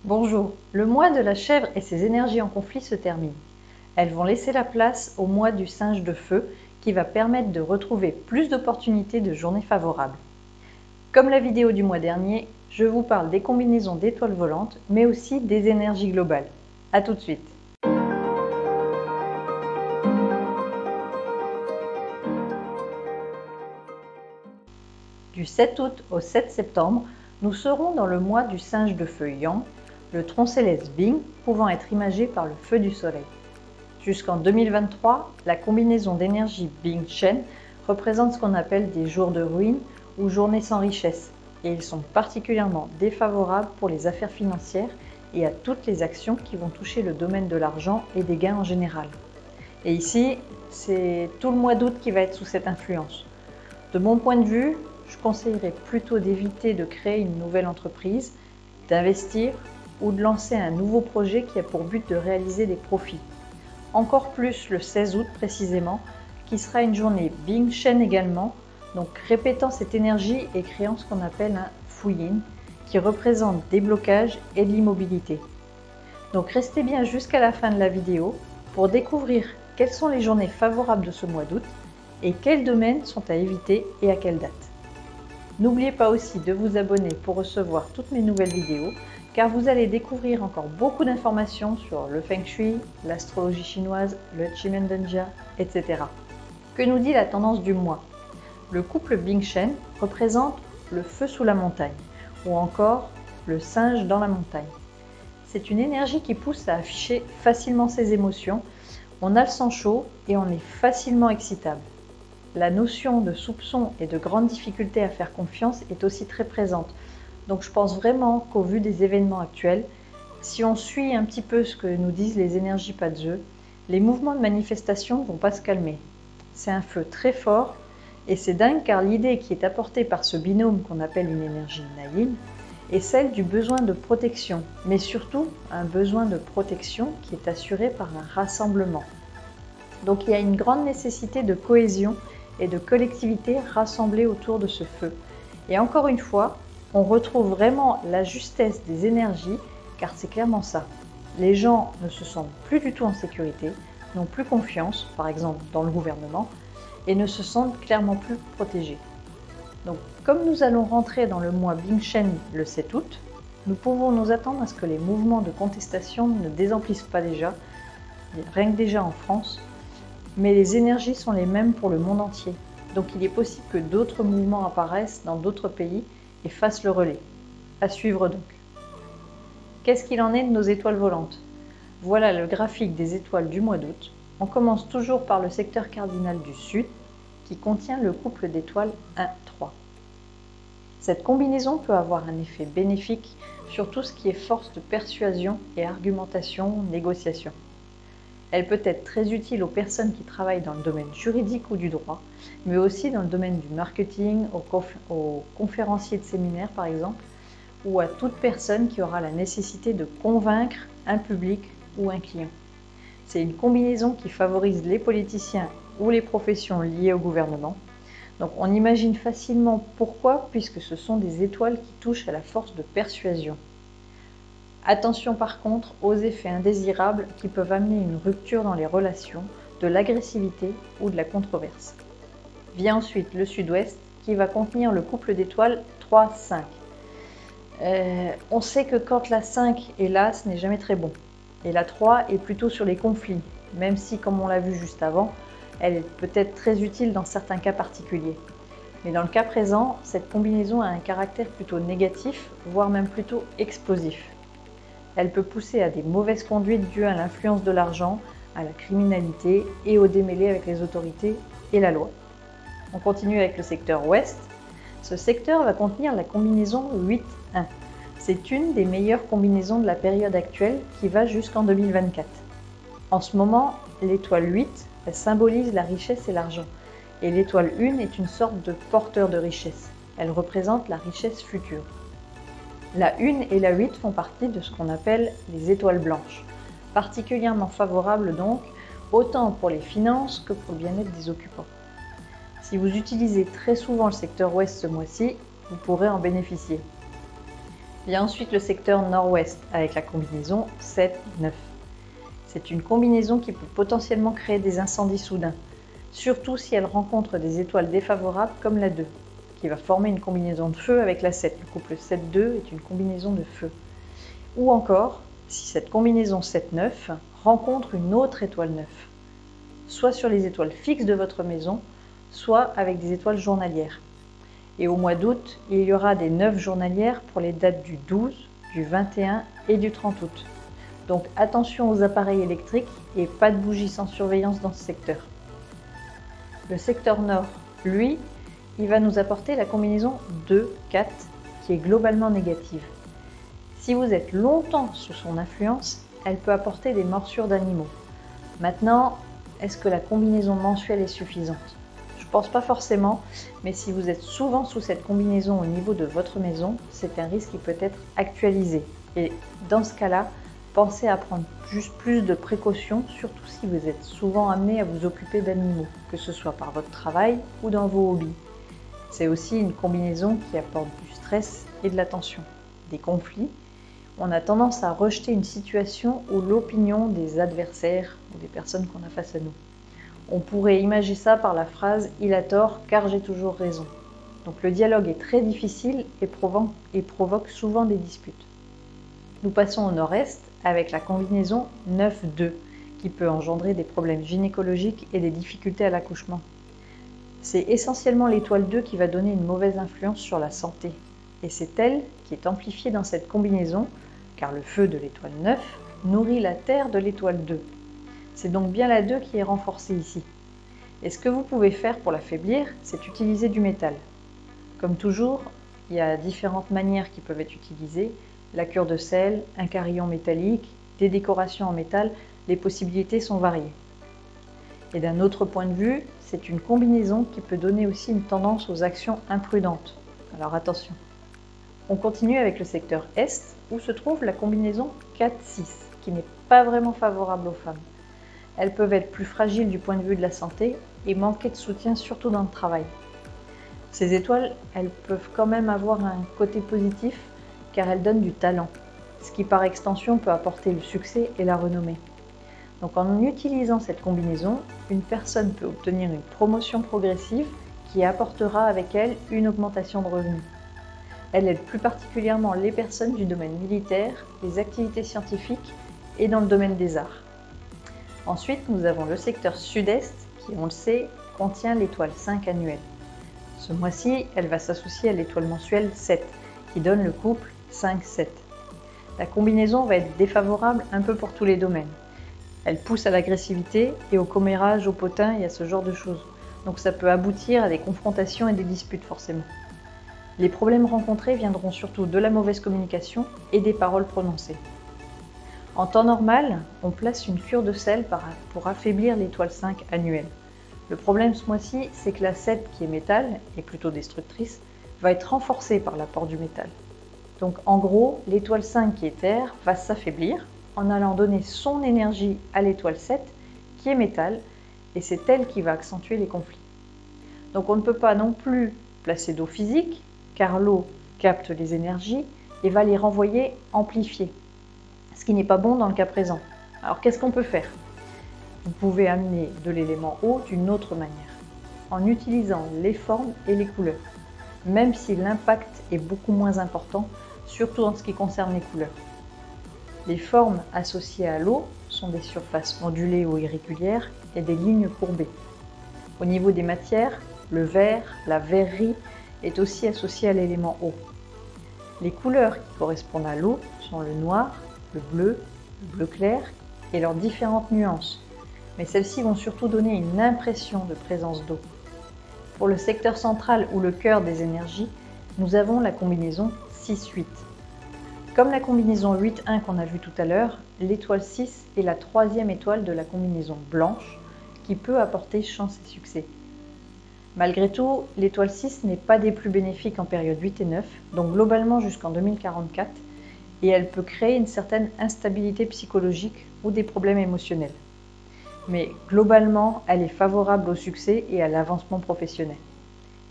Bonjour, le mois de la chèvre et ses énergies en conflit se termine. Elles vont laisser la place au mois du singe de feu qui va permettre de retrouver plus d'opportunités de journées favorables. Comme la vidéo du mois dernier, je vous parle des combinaisons d'étoiles volantes mais aussi des énergies globales. A tout de suite. Du 7 août au 7 septembre, nous serons dans le mois du singe de feu Yang, le tronc céleste Bing pouvant être imagé par le feu du soleil. Jusqu'en 2023, la combinaison d'énergie Bing-Shen représente ce qu'on appelle des jours de ruine ou journées sans richesse, et ils sont particulièrement défavorables pour les affaires financières et à toutes les actions qui vont toucher le domaine de l'argent et des gains en général. Et ici, c'est tout le mois d'août qui va être sous cette influence. De mon point de vue, je conseillerais plutôt d'éviter de créer une nouvelle entreprise, d'investir ou de lancer un nouveau projet qui a pour but de réaliser des profits. Encore plus le 16 août précisément, qui sera une journée Bing-Shen également, donc répétant cette énergie et créant ce qu'on appelle un Fuyin, qui représente des blocages et de l'immobilité. Donc restez bien jusqu'à la fin de la vidéo pour découvrir quelles sont les journées favorables de ce mois d'août et quels domaines sont à éviter et à quelle date. N'oubliez pas aussi de vous abonner pour recevoir toutes mes nouvelles vidéos, car vous allez découvrir encore beaucoup d'informations sur le Feng Shui, l'astrologie chinoise, le Chimendanja, etc. Que nous dit la tendance du mois? Le couple Bing-Shen représente le feu sous la montagne, ou encore le singe dans la montagne. C'est une énergie qui pousse à afficher facilement ses émotions, on a le sang chaud et on est facilement excitable. La notion de soupçon et de grande difficulté à faire confiance est aussi très présente. Donc je pense vraiment qu'au vu des événements actuels, si on suit un petit peu ce que nous disent les énergies pas de jeu, les mouvements de manifestation ne vont pas se calmer. C'est un feu très fort et c'est dingue car l'idée qui est apportée par ce binôme qu'on appelle une énergie naïne est celle du besoin de protection, mais surtout un besoin de protection qui est assuré par un rassemblement. Donc il y a une grande nécessité de cohésion et de collectivité rassemblées autour de ce feu. Et encore une fois, on retrouve vraiment la justesse des énergies, car c'est clairement ça. Les gens ne se sentent plus du tout en sécurité, n'ont plus confiance, par exemple dans le gouvernement, et ne se sentent clairement plus protégés. Donc, comme nous allons rentrer dans le mois Bing-Shen le 7 août, nous pouvons nous attendre à ce que les mouvements de contestation ne désemplissent pas déjà, rien que déjà en France, mais les énergies sont les mêmes pour le monde entier. Donc il est possible que d'autres mouvements apparaissent dans d'autres pays et fassent le relais. À suivre donc. Qu'est-ce qu'il en est de nos étoiles volantes? Voilà le graphique des étoiles du mois d'août. On commence toujours par le secteur cardinal du Sud, qui contient le couple d'étoiles 1-3. Cette combinaison peut avoir un effet bénéfique sur tout ce qui est force de persuasion et argumentation, négociation. Elle peut être très utile aux personnes qui travaillent dans le domaine juridique ou du droit, mais aussi dans le domaine du marketing, aux conférenciers de séminaires par exemple, ou à toute personne qui aura la nécessité de convaincre un public ou un client. C'est une combinaison qui favorise les politiciens ou les professions liées au gouvernement. Donc on imagine facilement pourquoi, puisque ce sont des étoiles qui touchent à la force de persuasion. Attention par contre aux effets indésirables qui peuvent amener une rupture dans les relations, de l'agressivité ou de la controverse. Vient ensuite le sud-ouest qui va contenir le couple d'étoiles 3-5. On sait que quand la 5 est là, ce n'est jamais très bon. Et la 3 est plutôt sur les conflits, même si, comme on l'a vu juste avant, elle est peut-être très utile dans certains cas particuliers. Mais dans le cas présent, cette combinaison a un caractère plutôt négatif, voire même plutôt explosif. Elle peut pousser à des mauvaises conduites dues à l'influence de l'argent, à la criminalité et au démêlé avec les autorités et la loi. On continue avec le secteur ouest. Ce secteur va contenir la combinaison 8-1. C'est une des meilleures combinaisons de la période actuelle qui va jusqu'en 2024. En ce moment, l'étoile 8 elle symbolise la richesse et l'argent. Et l'étoile 1 est une sorte de porteur de richesse. Elle représente la richesse future. La 1 et la 8 font partie de ce qu'on appelle les étoiles blanches, particulièrement favorables donc autant pour les finances que pour le bien-être des occupants. Si vous utilisez très souvent le secteur ouest ce mois-ci, vous pourrez en bénéficier. Vient ensuite le secteur nord-ouest avec la combinaison 7-9. C'est une combinaison qui peut potentiellement créer des incendies soudains, surtout si elle rencontre des étoiles défavorables comme la 2, qui va former une combinaison de feu avec la 7. Le couple 7-2 est une combinaison de feu. Ou encore, si cette combinaison 7-9 rencontre une autre étoile 9, soit sur les étoiles fixes de votre maison, soit avec des étoiles journalières. Et au mois d'août, il y aura des 9 journalières pour les dates du 12, du 21 et du 30 août. Donc attention aux appareils électriques et pas de bougies sans surveillance dans ce secteur. Le secteur nord, lui, il va nous apporter la combinaison 2-4 qui est globalement négative. Si vous êtes longtemps sous son influence, elle peut apporter des morsures d'animaux. Maintenant, est-ce que la combinaison mensuelle est suffisante ? Je ne pense pas forcément, mais si vous êtes souvent sous cette combinaison au niveau de votre maison, c'est un risque qui peut être actualisé. Et dans ce cas-là, pensez à prendre juste plus de précautions, surtout si vous êtes souvent amené à vous occuper d'animaux, que ce soit par votre travail ou dans vos hobbies. C'est aussi une combinaison qui apporte du stress et de la tension, des conflits. On a tendance à rejeter une situation ou l'opinion des adversaires ou des personnes qu'on a face à nous. On pourrait imaginer ça par la phrase « il a tort car j'ai toujours raison ». Donc le dialogue est très difficile et provoque souvent des disputes. Nous passons au nord-est avec la combinaison 9-2 qui peut engendrer des problèmes gynécologiques et des difficultés à l'accouchement. C'est essentiellement l'étoile 2 qui va donner une mauvaise influence sur la santé. Et c'est elle qui est amplifiée dans cette combinaison car le feu de l'étoile 9 nourrit la terre de l'étoile 2. C'est donc bien la 2 qui est renforcée ici. Et ce que vous pouvez faire pour l'affaiblir, c'est utiliser du métal. Comme toujours, il y a différentes manières qui peuvent être utilisées. La cure de sel, un carillon métallique, des décorations en métal, les possibilités sont variées. Et d'un autre point de vue, c'est une combinaison qui peut donner aussi une tendance aux actions imprudentes. Alors attention. On continue avec le secteur Est, où se trouve la combinaison 4-6, qui n'est pas vraiment favorable aux femmes. Elles peuvent être plus fragiles du point de vue de la santé et manquer de soutien, surtout dans le travail. Ces étoiles, elles peuvent quand même avoir un côté positif, car elles donnent du talent, ce qui par extension peut apporter le succès et la renommée. Donc en utilisant cette combinaison, une personne peut obtenir une promotion progressive qui apportera avec elle une augmentation de revenus. Elle aide plus particulièrement les personnes du domaine militaire, des activités scientifiques et dans le domaine des arts. Ensuite, nous avons le secteur sud-est qui, on le sait, contient l'étoile 5 annuelle. Ce mois-ci, elle va s'associer à l'étoile mensuelle 7 qui donne le couple 5-7. La combinaison va être défavorable un peu pour tous les domaines. Elle pousse à l'agressivité et au commérage, au potin et à ce genre de choses. Donc ça peut aboutir à des confrontations et des disputes forcément. Les problèmes rencontrés viendront surtout de la mauvaise communication et des paroles prononcées. En temps normal, on place une cure de sel pour affaiblir l'étoile 5 annuelle. Le problème ce mois-ci, c'est que la 7 qui est métal, et plutôt destructrice, va être renforcée par l'apport du métal. Donc en gros, l'étoile 5 qui est terre va s'affaiblir en allant donner son énergie à l'étoile 7 qui est métal, et c'est elle qui va accentuer les conflits. Donc on ne peut pas non plus placer d'eau physique, car l'eau capte les énergies et va les renvoyer amplifiées, ce qui n'est pas bon dans le cas présent. Alors qu'est-ce qu'on peut faire? Vous pouvez amener de l'élément eau d'une autre manière, en utilisant les formes et les couleurs, même si l'impact est beaucoup moins important, surtout en ce qui concerne les couleurs. Les formes associées à l'eau sont des surfaces ondulées ou irrégulières et des lignes courbées. Au niveau des matières, le vert, la verrerie est aussi associé à l'élément eau. Les couleurs qui correspondent à l'eau sont le noir, le bleu clair et leurs différentes nuances, mais celles-ci vont surtout donner une impression de présence d'eau. Pour le secteur central ou le cœur des énergies, nous avons la combinaison 6-8. Comme la combinaison 8-1 qu'on a vue tout à l'heure, l'étoile 6 est la troisième étoile de la combinaison blanche qui peut apporter chance et succès. Malgré tout, l'étoile 6 n'est pas des plus bénéfiques en période 8 et 9, donc globalement jusqu'en 2044, et elle peut créer une certaine instabilité psychologique ou des problèmes émotionnels. Mais globalement, elle est favorable au succès et à l'avancement professionnel.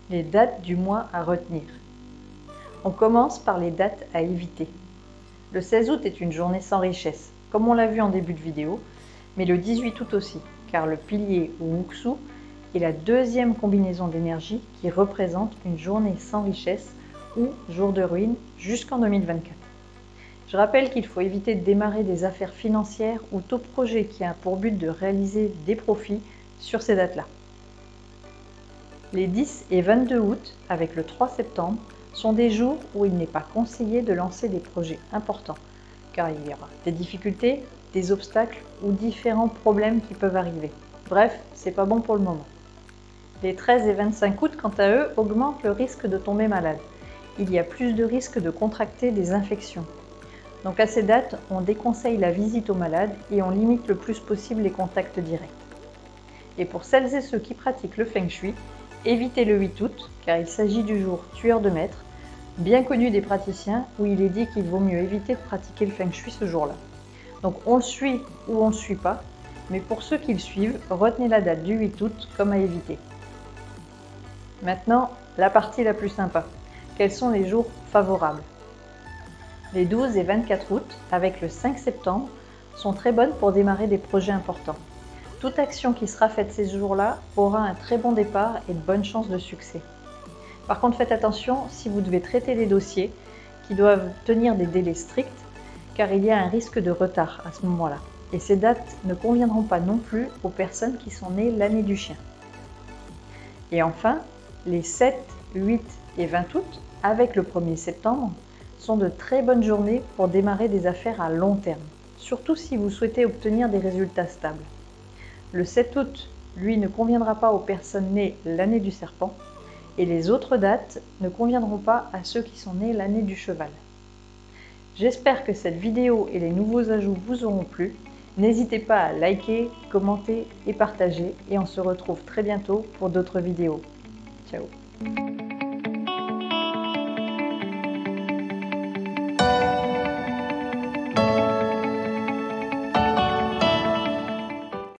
Les dates du mois à retenir. On commence par les dates à éviter. Le 16 août est une journée sans richesse, comme on l'a vu en début de vidéo, mais le 18 août aussi, car le pilier ou Muxu est la deuxième combinaison d'énergie qui représente une journée sans richesse ou jour de ruine jusqu'en 2024. Je rappelle qu'il faut éviter de démarrer des affaires financières ou tout projet qui a pour but de réaliser des profits sur ces dates-là. Les 10 et 22 août, avec le 3 septembre, sont des jours où il n'est pas conseillé de lancer des projets importants, car il y aura des difficultés, des obstacles ou différents problèmes qui peuvent arriver. Bref, c'est pas bon pour le moment. Les 13 et 25 août, quant à eux, augmentent le risque de tomber malade. Il y a plus de risques de contracter des infections. Donc à ces dates, on déconseille la visite aux malades et on limite le plus possible les contacts directs. Et pour celles et ceux qui pratiquent le Feng Shui, évitez le 8 août, car il s'agit du jour tueur de maîtres, bien connu des praticiens, où il est dit qu'il vaut mieux éviter de pratiquer le Feng Shui ce jour-là. Donc on le suit ou on ne le suit pas, mais pour ceux qui le suivent, retenez la date du 8 août comme à éviter. Maintenant, la partie la plus sympa. Quels sont les jours favorables? Les 12 et 24 août, avec le 5 septembre, sont très bonnes pour démarrer des projets importants. Toute action qui sera faite ces jours-là aura un très bon départ et de bonnes chances de succès. Par contre, faites attention si vous devez traiter des dossiers qui doivent tenir des délais stricts, car il y a un risque de retard à ce moment-là. Et ces dates ne conviendront pas non plus aux personnes qui sont nées l'année du chien. Et enfin, les 7, 8 et 20 août, avec le 1er septembre, sont de très bonnes journées pour démarrer des affaires à long terme, surtout si vous souhaitez obtenir des résultats stables. Le 7 août, lui, ne conviendra pas aux personnes nées l'année du serpent, et les autres dates ne conviendront pas à ceux qui sont nés l'année du cheval. J'espère que cette vidéo et les nouveaux ajouts vous auront plu. N'hésitez pas à liker, commenter et partager, et on se retrouve très bientôt pour d'autres vidéos. Ciao!